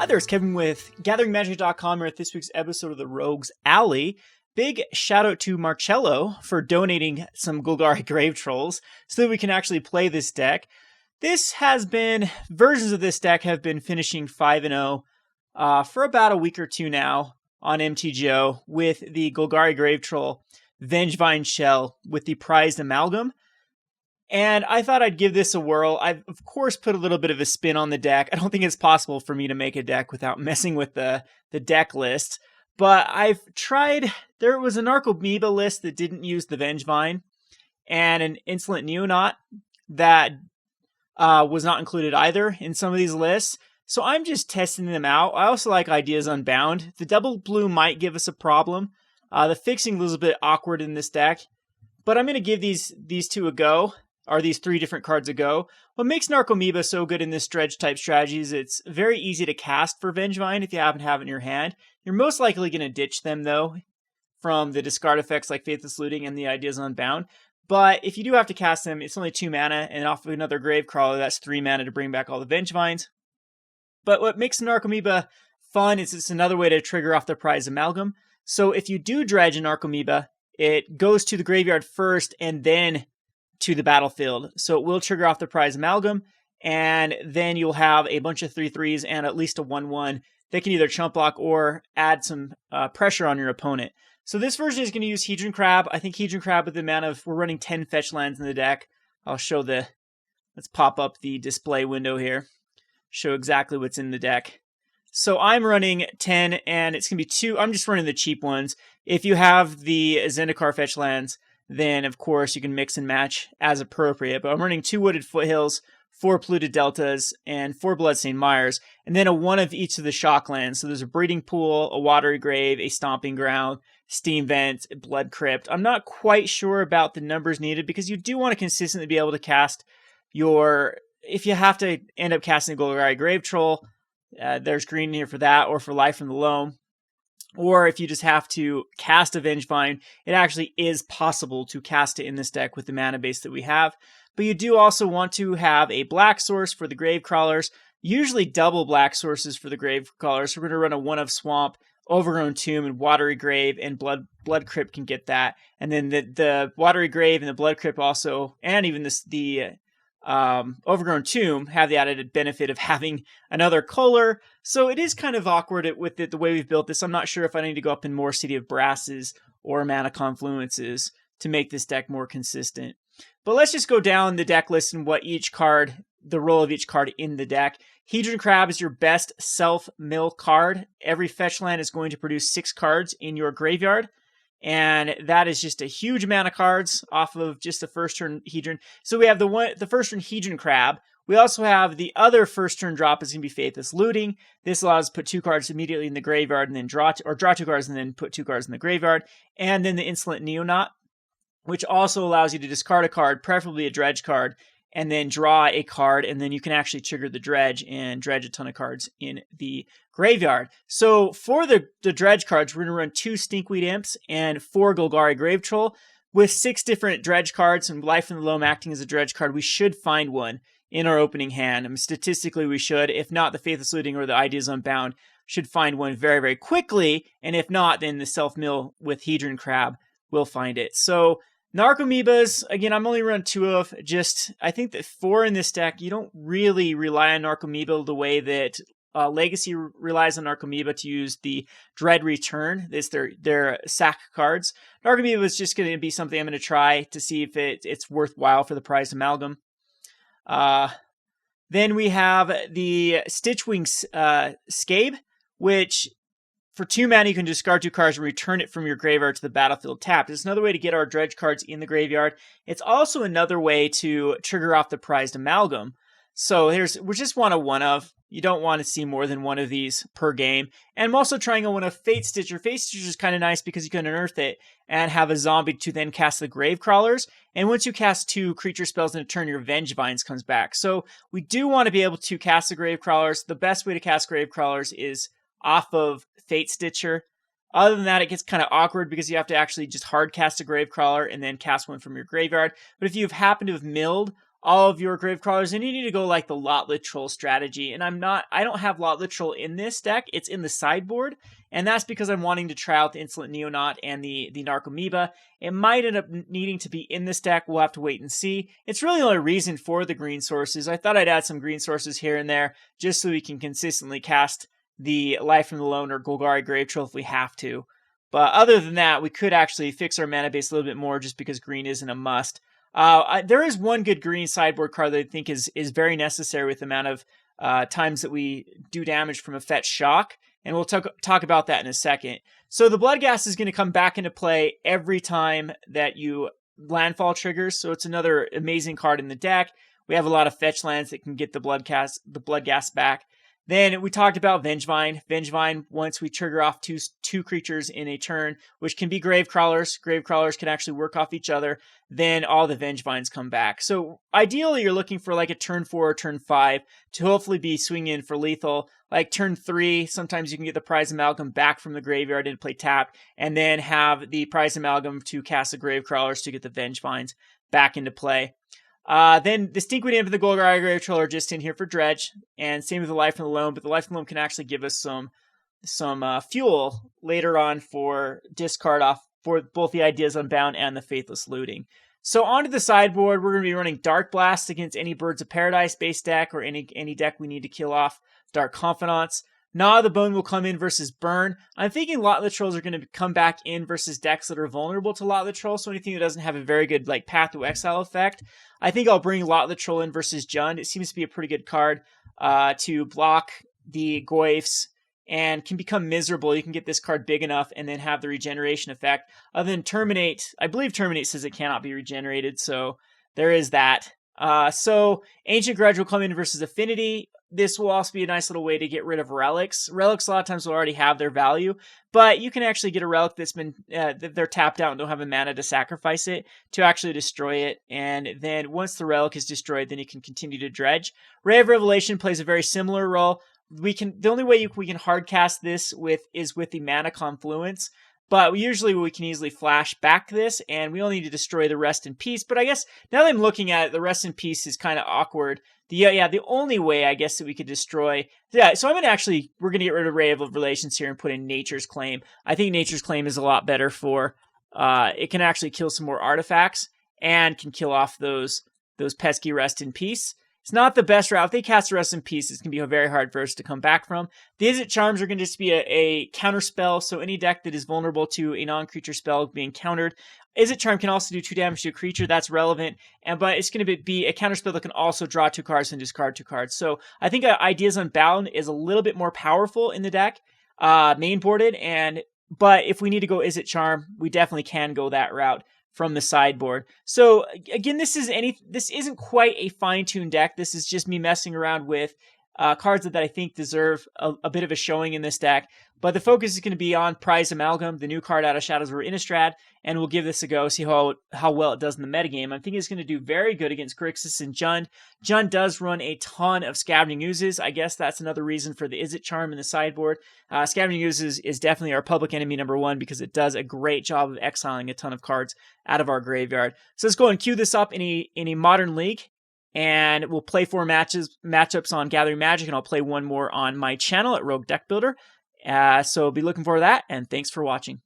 Hi there, it's Kevin with GatheringMagic.com here at this week's episode of the Rogues Alley. Big shout out to Marcello for donating some Golgari Grave-Trolls so that we can actually play this deck. Versions of this deck have been finishing 5-0 for about a week or two now on MTGO with the Golgari Grave-Troll Vengevine shell with the Prized Amalgam. And I thought I'd give this a whirl. I've, of course, put a little bit of a spin on the deck. I don't think it's possible for me to make a deck without messing with the deck list. But I've tried... There was a Narcomoeba list that didn't use the Vengevine, and an Insolent Neonate that was not included either in some of these lists. So I'm just testing them out. I also like Ideas Unbound. The double blue might give us a problem. The fixing was a bit awkward in this deck. But I'm going to give these two a go. Are these three different cards a go. What makes Narcomoeba so good in this Dredge type strategy is it's very easy to cast for Vengevine if you happen to have it in your hand. You're most likely going to ditch them though from the discard effects like Faithless Looting and the Ideas Unbound. But if you do have to cast them, it's only 2 mana, and off of another Gravecrawler, that's 3 mana to bring back all the Vengevines. But what makes Narcomoeba fun is it's another way to trigger off the Prized Amalgam. So if you do dredge a Narcomoeba, it goes to the graveyard first and then to the battlefield. So it will trigger off the Prized Amalgam, and then you'll have a bunch of 3/3s and at least a 1/1 that can either chump block or add some pressure on your opponent. So this version is going to use Hedron Crab. I think Hedron Crab with the amount of... We're running 10 fetch lands in the deck. I'll show the... Let's pop up the display window here. Show exactly what's in the deck. So I'm running 10, and it's going to be 2... I'm just running the cheap ones. If you have the Zendikar fetch lands, then of course you can mix and match as appropriate. But I'm running 2 Wooded Foothills, 4 Polluted Deltas, and 4 Bloodstained Mires, and then a 1 of each of the shock lands. So there's a Breeding Pool, a Watery Grave, a Stomping Ground, Steam Vent, Blood Crypt. I'm not quite sure about the numbers needed because you do want to consistently be able to cast your... If you have to end up casting a Golgari Grave-Troll, there's green here for that, or for Life from the Loam. Or if you just have to cast a Vengevine, it actually is possible to cast it in this deck with the mana base that we have. But you do also want to have a black source for the Gravecrawlers, usually double black sources for the Gravecrawlers. So we're going to run a 1 of Swamp, Overgrown Tomb, and Watery Grave, and Blood Crypt can get that. And then the Watery Grave and the Blood Crypt also, and even the Overgrown Tomb have the added benefit of having another color. So it is kind of awkward with the way we've built this. I'm not sure if I need to go up in more City of Brasses or Mana Confluences to make this deck more consistent. But let's just go down the deck list and what each card, the role of each card in the deck. Hedron Crab is your best self-mill card. Every fetch land is going to produce 6 cards in your graveyard. And that is just a huge amount of cards off of just the first turn Hedron. So we have the first turn Hedron Crab. We also have the other first turn drop is going to be Faithless Looting. This allows us to put 2 cards immediately in the graveyard and then draw 2 cards and then put 2 cards in the graveyard. And then the Insolent Neonate, which also allows you to discard a card, preferably a Dredge card, and then draw a card, and then you can actually trigger the Dredge and dredge a ton of cards in the graveyard. So for the Dredge cards, we're going to run 2 Stinkweed Imps and 4 Golgari Grave-Troll. With 6 different Dredge cards and Life in the Loam acting as a Dredge card, we should find one in our opening hand. I mean, statistically, we should. If not, the Faithless Looting or the Ideas Unbound should find one very, very quickly. And if not, then the self-mill with Hedron Crab will find it. So Narcomoebas, again, I'm only running 2 of. I think that 4 in this deck, you don't really rely on Narcomoeba the way that Legacy relies on Narcomoeba to use the Dread Return. It's their sack cards. Narcomoeba is just going to be something I'm going to try to see if it's worthwhile for the Prized Amalgam. Then we have the Stitchwing Skaab, which... For 2 mana, you can discard 2 cards and return it from your graveyard to the battlefield tapped. It's another way to get our Dredge cards in the graveyard. It's also another way to trigger off the Prized Amalgam. So we just want a 1 of. You don't want to see more than 1 of these per game. And I'm also trying a 1 of Fatestitcher. Fatestitcher is kind of nice because you can unearth it and have a zombie to then cast the Gravecrawlers. And once you cast 2 creature spells in a turn, your Vengevines comes back. So we do want to be able to cast the Gravecrawlers. The best way to cast Gravecrawlers is off of Fatestitcher. Other than that, it gets kind of awkward because you have to actually just hard cast a Gravecrawler and then cast one from your graveyard. But if you've happened to have milled all of your Gravecrawlers, then you need to go like the Lotleth Troll strategy. And I don't have Lotleth Troll in this deck. It's in the sideboard. And that's because I'm wanting to try out the Insolent Neonate and the Narcomoeba. It might end up needing to be in this deck. We'll have to wait and see. It's really the only reason for the green sources. I thought I'd add some green sources here and there just so we can consistently cast the Life from the Loam or Golgari Grave-Troll if we have to. But other than that, we could actually fix our mana base a little bit more just because green isn't a must. There is one good green sideboard card that I think is very necessary with the amount of times that we do damage from a fetch shock, and we'll talk about that in a second. So the Bloodghast is going to come back into play every time that you landfall triggers, so it's another amazing card in the deck. We have a lot of fetch lands that can get the Bloodghast back. Then we talked about Vengevine. Vengevine, once we trigger off two creatures in a turn, which can be Gravecrawlers. Gravecrawlers can actually work off each other. Then all the Vengevines come back. So ideally, you're looking for like a turn 4 or turn 5 to hopefully be swinging in for lethal. Like turn 3, sometimes you can get the Prized Amalgam back from the graveyard and play tap, and then have the Prized Amalgam to cast the Gravecrawlers to get the Vengevines back into play. Then the Stinkweed Imp and the Golgari Grave-Troll are just in here for Dredge, and same with the Life from the Loam, but the Life from the Loam can actually give us some fuel later on for discard off for both the Ideas Unbound and the Faithless Looting. So onto the sideboard, we're going to be running Darkblast against any Birds of Paradise base deck or any deck we need to kill off Dark Confidants. Gnaw the Bone will come in versus Burn. I'm thinking Lotleth Trolls are going to come back in versus decks that are vulnerable to Lotleth Troll, so anything that doesn't have a very good like Path to Exile effect. I think I'll bring Lotleth Troll in versus Jund. It seems to be a pretty good card to block the Goyfs and can become miserable. You can get this card big enough and then have the regeneration effect. Other than Terminate, I believe Terminate says it cannot be regenerated, so there is that. So Ancient Grudge will come in versus Affinity. This will also be a nice little way to get rid of relics. Relics a lot of times will already have their value, but you can actually get a relic that's been they're tapped out and don't have a mana to sacrifice it to actually destroy it. And then once the relic is destroyed, then you can continue to dredge. Ray of Revelation plays a very similar role. The only way we can hard cast this is with the Mana Confluence. But we can easily flash back this, and we only need to destroy the Rest in Peace. But I guess now that I'm looking at it, the Rest in Peace is kind of awkward. The only way I guess that we could destroy. Yeah, so we're gonna get rid of Ray of Relations here and put in Nature's Claim. I think Nature's Claim is a lot better for. It can actually kill some more artifacts and can kill off those pesky Rest in Peace. It's not the best route. If they cast Rest in Peace, it's going to be very hard for us to come back from. The Izzet Charms are going to just be a counter spell, so any deck that is vulnerable to a non-creature spell being countered. Izzet Charm can also do 2 damage to a creature. That's relevant, but it's going to be a counter spell that can also draw 2 cards and discard 2 cards. So I think Ideas Unbound is a little bit more powerful in the deck, mainboarded, but if we need to go Izzet Charm, we definitely can go that route from the sideboard. So again, this isn't quite a fine-tuned deck. This is just me messing around with cards that I think deserve a bit of a showing in this deck. But the focus is going to be on Prized Amalgam, the new card out of Shadows over Innistrad, and we'll give this a go, see how well it does in the metagame. I'm thinking it's going to do very good against Grixis and Jund. Jund does run a ton of Scavenging Oozes. I guess that's another reason for the Izzet Charm in the sideboard. Scavenging Oozes is definitely our public enemy number 1 because it does a great job of exiling a ton of cards out of our graveyard. So let's go and queue this up in a modern league. And we'll play 4 matchups on Gathering Magic, and I'll play 1 more on my channel at Rogue Deck Builder. So be looking for that, and thanks for watching.